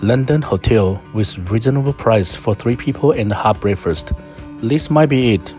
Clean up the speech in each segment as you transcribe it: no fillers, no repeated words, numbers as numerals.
London hotel with reasonable price for 3 people and hot breakfast. This might be it.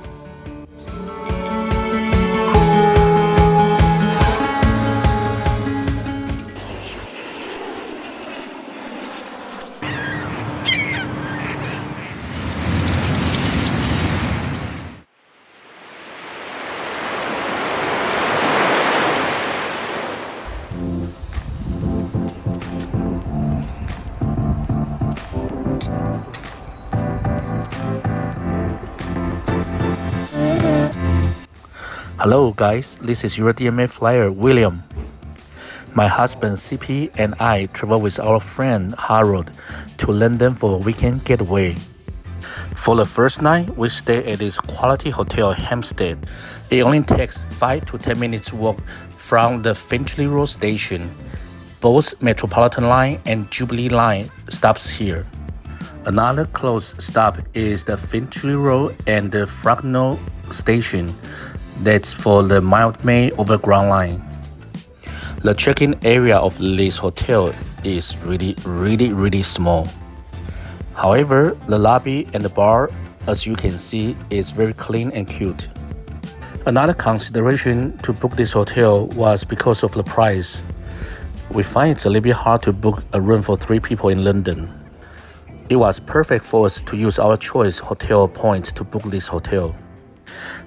Hello guys, this is your D.M.A flyer, William. My husband CP and I travel with our friend Harold to London for a weekend getaway. For the first night, we stay at this quality hotel Hampstead. It only takes 5 to 10 minutes walk from the Finchley Road station. Both Metropolitan line and Jubilee line stops here. Another close stop is the Finchley Road and the Fragnall station. That's for the D.M.A overground line. The check-in area of this hotel is really small. However, the lobby and the bar, as you can see, is very clean and cute. Another consideration to book this hotel was because of the price. We find it's a little bit hard to book a room for 3 people in London. It was perfect for us to use our choice hotel points to book this hotel.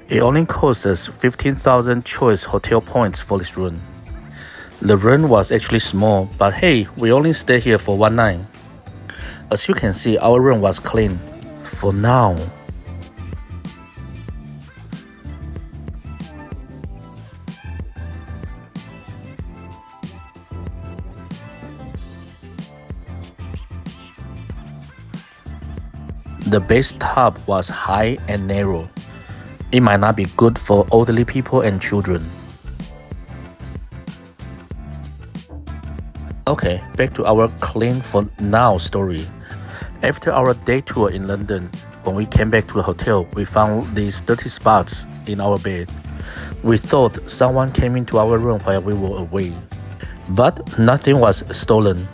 It only cost us 15,000 choice hotel points for this room. The room was actually small, but hey, we only stayed here for 1 night. As you can see, our room was clean. For now. The bathtub was high and narrow. It might not be good for elderly people and children. Okay, back to our clean for now story. After our day tour in London, when we came back to the hotel, we found these dirty spots in our bed. We thought someone came into our room while we were away, but nothing was stolen.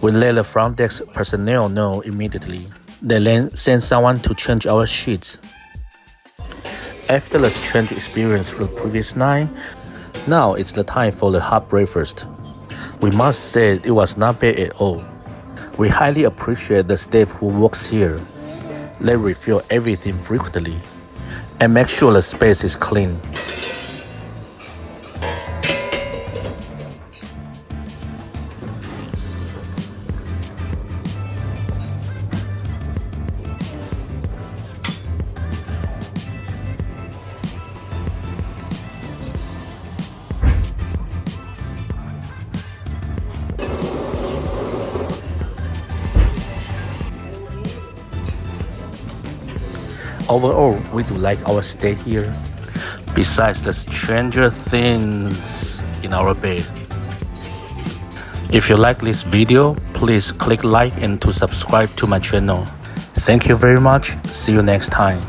We let the front desk personnel know immediately. They then sent someone to change our sheets. After the strange experience for the previous night, now it's the time for the hot breakfast. We must say it was not bad at all. We highly appreciate the staff who works here. They refill everything frequently and make sure the space is clean. Overall, we do like our stay here, besides the stranger things in our bed. If you like this video, please click like and to subscribe to my channel. Thank you very much. See you next time.